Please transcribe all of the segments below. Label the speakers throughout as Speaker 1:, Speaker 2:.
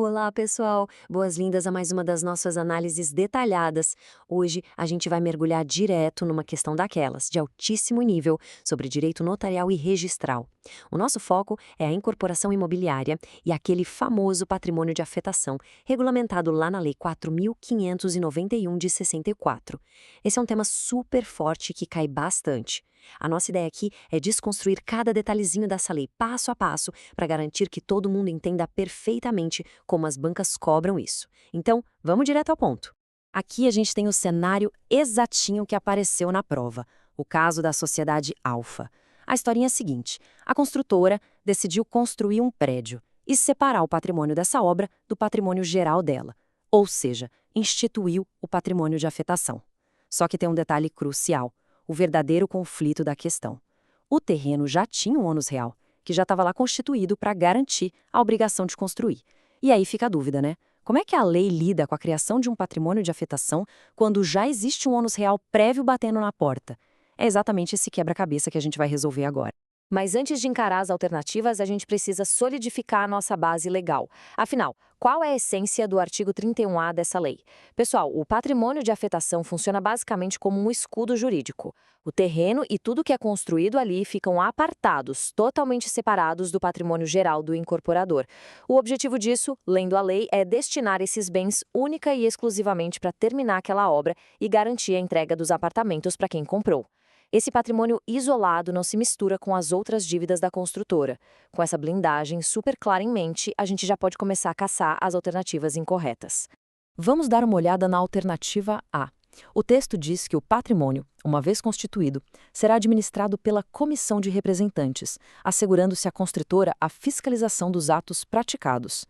Speaker 1: Olá, pessoal! Boas-vindas a mais uma das nossas análises detalhadas. Hoje a gente vai mergulhar direto numa questão daquelas, de altíssimo nível, sobre direito notarial e registral. O nosso foco é a incorporação imobiliária e aquele famoso patrimônio de afetação, regulamentado lá na Lei 4.591 de 64. Esse é um tema super forte que cai bastante. A nossa ideia aqui é desconstruir cada detalhezinho dessa lei passo a passo para garantir que todo mundo entenda perfeitamente como as bancas cobram isso. Então, vamos direto ao ponto. Aqui a gente tem o cenário exatinho que apareceu na prova, o caso da sociedade Alfa. A historinha é a seguinte: a construtora decidiu construir um prédio e separar o patrimônio dessa obra do patrimônio geral dela, ou seja, instituiu o patrimônio de afetação. Só que tem um detalhe crucial: o verdadeiro conflito da questão. O terreno já tinha um ônus real, que já estava lá constituído para garantir a obrigação de construir. E aí fica a dúvida, né? Como é que a lei lida com a criação de um patrimônio de afetação quando já existe um ônus real prévio batendo na porta? É exatamente esse quebra-cabeça que a gente vai resolver agora. Mas antes de encarar as alternativas, a gente precisa solidificar a nossa base legal. Afinal, qual é a essência do artigo 31A dessa lei? Pessoal, o patrimônio de afetação funciona basicamente como um escudo jurídico. O terreno e tudo que é construído ali ficam apartados, totalmente separados do patrimônio geral do incorporador. O objetivo disso, lendo a lei, é destinar esses bens única e exclusivamente para terminar aquela obra e garantir a entrega dos apartamentos para quem comprou. Esse patrimônio isolado não se mistura com as outras dívidas da construtora. Com essa blindagem super clara em mente, a gente já pode começar a caçar as alternativas incorretas. Vamos dar uma olhada na alternativa A. O texto diz que o patrimônio, uma vez constituído, será administrado pela comissão de representantes, assegurando-se à construtora a fiscalização dos atos praticados.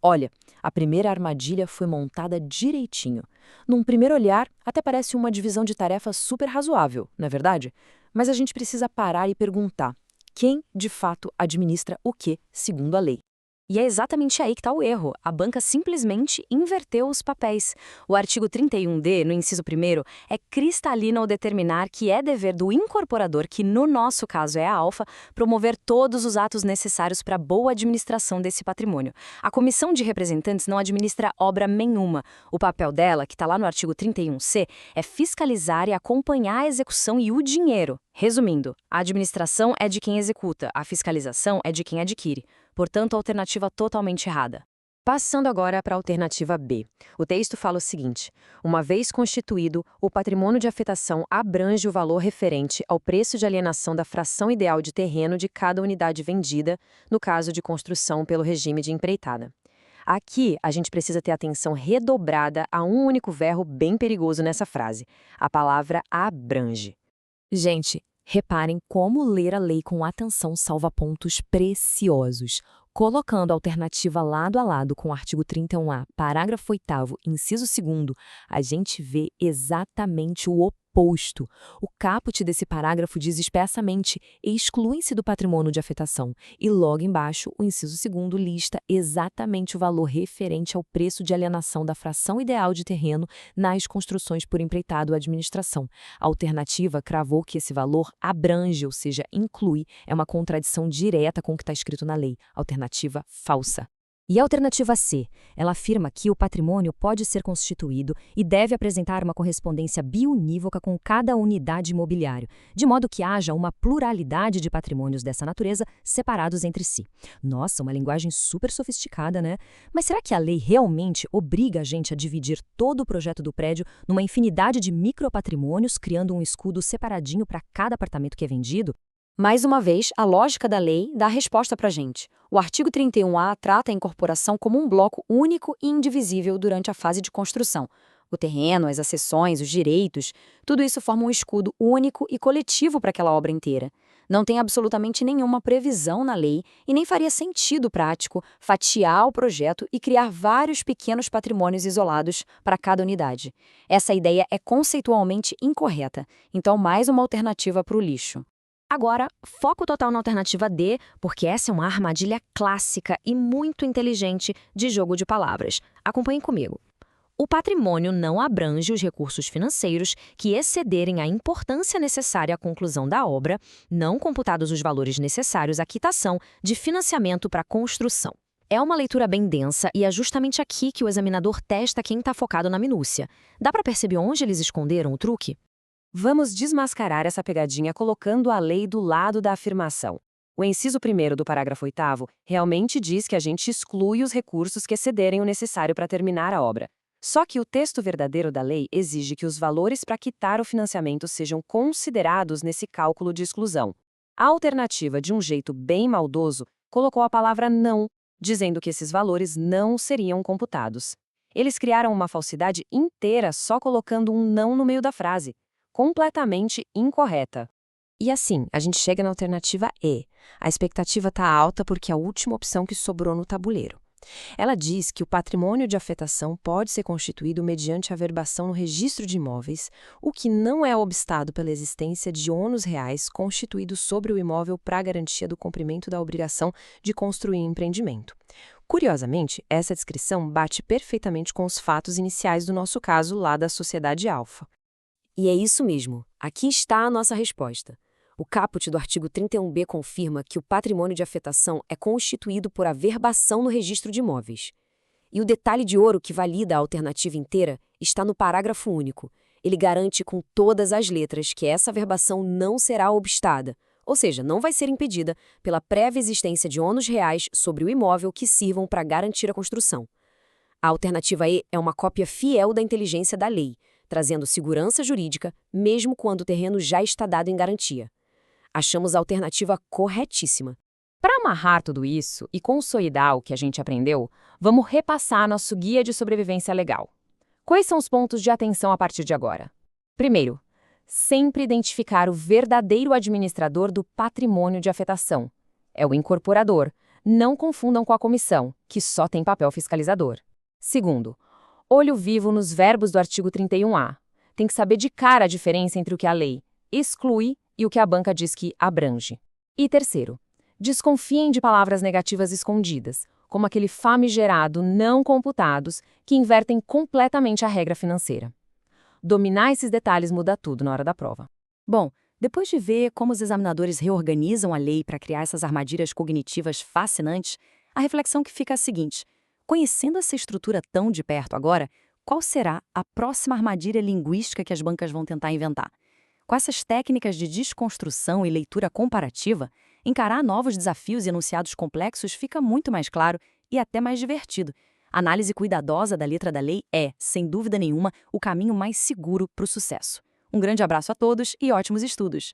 Speaker 1: Olha, a primeira armadilha foi montada direitinho. Num primeiro olhar, até parece uma divisão de tarefas super razoável, não é verdade? Mas a gente precisa parar e perguntar: quem, de fato, administra o quê, segundo a lei? E é exatamente aí que está o erro. A banca simplesmente inverteu os papéis. O artigo 31D, no inciso 1º, é cristalino ao determinar que é dever do incorporador, que no nosso caso é a Alfa, promover todos os atos necessários para a boa administração desse patrimônio. A comissão de representantes não administra obra nenhuma. O papel dela, que está lá no artigo 31C, é fiscalizar e acompanhar a execução e o dinheiro. Resumindo, a administração é de quem executa, a fiscalização é de quem adquire. Portanto, alternativa totalmente errada. Passando agora para a alternativa B. O texto fala o seguinte: uma vez constituído, o patrimônio de afetação abrange o valor referente ao preço de alienação da fração ideal de terreno de cada unidade vendida, no caso de construção pelo regime de empreitada. Aqui, a gente precisa ter atenção redobrada a um único verbo bem perigoso nessa frase: a palavra abrange. Gente, reparem como ler a lei com atenção salva pontos preciosos. Colocando a alternativa lado a lado com o artigo 31A, parágrafo 8º, inciso 2º, a gente vê exatamente o oposto. O caput desse parágrafo diz expressamente: excluem-se do patrimônio de afetação. E logo embaixo, o inciso 2º lista exatamente o valor referente ao preço de alienação da fração ideal de terreno nas construções por empreitado ou administração. A alternativa cravou que esse valor abrange, ou seja, inclui, é uma contradição direta com o que está escrito na lei. Alternativa falsa. E a alternativa C, ela afirma que o patrimônio pode ser constituído e deve apresentar uma correspondência biunívoca com cada unidade imobiliária, de modo que haja uma pluralidade de patrimônios dessa natureza separados entre si. Nossa, uma linguagem super sofisticada, né? Mas será que a lei realmente obriga a gente a dividir todo o projeto do prédio numa infinidade de micropatrimônios, criando um escudo separadinho para cada apartamento que é vendido? Mais uma vez, a lógica da lei dá a resposta para a gente. O artigo 31A trata a incorporação como um bloco único e indivisível durante a fase de construção. O terreno, as acessões, os direitos, tudo isso forma um escudo único e coletivo para aquela obra inteira. Não tem absolutamente nenhuma previsão na lei e nem faria sentido prático fatiar o projeto e criar vários pequenos patrimônios isolados para cada unidade. Essa ideia é conceitualmente incorreta, então mais uma alternativa para o lixo. Agora, foco total na alternativa D, porque essa é uma armadilha clássica e muito inteligente de jogo de palavras. Acompanhem comigo. O patrimônio não abrange os recursos financeiros que excederem a importância necessária à conclusão da obra, não computados os valores necessários à quitação de financiamento para a construção.
Speaker 2: É uma leitura bem densa e é justamente aqui que o examinador testa quem está focado na minúcia. Dá para perceber onde eles esconderam o truque?
Speaker 1: Vamos desmascarar essa pegadinha colocando a lei do lado da afirmação. O inciso 1º do parágrafo 8º realmente diz que a gente exclui os recursos que excederem o necessário para terminar a obra. Só que o texto verdadeiro da lei exige que os valores para quitar o financiamento sejam considerados nesse cálculo de exclusão. A alternativa, de um jeito bem maldoso, colocou a palavra não, dizendo que esses valores não seriam computados. Eles criaram uma falsidade inteira só colocando um não no meio da frase, completamente incorreta. E assim, a gente chega na alternativa E. A expectativa está alta porque é a última opção que sobrou no tabuleiro. Ela diz que o patrimônio de afetação pode ser constituído mediante averbação no registro de imóveis, o que não é obstado pela existência de ônus reais constituídos sobre o imóvel para garantia do cumprimento da obrigação de construir empreendimento. Curiosamente, essa descrição bate perfeitamente com os fatos iniciais do nosso caso lá da Sociedade Alfa.
Speaker 3: E é isso mesmo. Aqui está a nossa resposta. O caput do artigo 31b confirma que o patrimônio de afetação é constituído por averbação no registro de imóveis. E o detalhe de ouro que valida a alternativa inteira está no parágrafo único. Ele garante com todas as letras que essa averbação não será obstada, ou seja, não vai ser impedida pela prévia existência de ônus reais sobre o imóvel que sirvam para garantir a construção. A alternativa E é uma cópia fiel da inteligência da lei, trazendo segurança jurídica, mesmo quando o terreno já está dado em garantia. Achamos a alternativa corretíssima.
Speaker 2: Para amarrar tudo isso e consolidar o que a gente aprendeu, vamos repassar nosso guia de sobrevivência legal. Quais são os pontos de atenção a partir de agora? Primeiro, sempre identificar o verdadeiro administrador do patrimônio de afetação. É o incorporador. Não confundam com a comissão, que só tem papel fiscalizador. Segundo, olho vivo nos verbos do artigo 31A. Tem que saber de cara a diferença entre o que a lei exclui e o que a banca diz que abrange. E terceiro, desconfiem de palavras negativas escondidas, como aquele famigerado não computados, que invertem completamente a regra financeira. Dominar esses detalhes muda tudo na hora da prova.
Speaker 4: Bom, depois de ver como os examinadores reorganizam a lei para criar essas armadilhas cognitivas fascinantes, a reflexão que fica é a seguinte: conhecendo essa estrutura tão de perto agora, qual será a próxima armadilha linguística que as bancas vão tentar inventar? Com essas técnicas de desconstrução e leitura comparativa, encarar novos desafios e enunciados complexos fica muito mais claro e até mais divertido. A análise cuidadosa da letra da lei é, sem dúvida nenhuma, o caminho mais seguro para o sucesso. Um grande abraço a todos e ótimos estudos!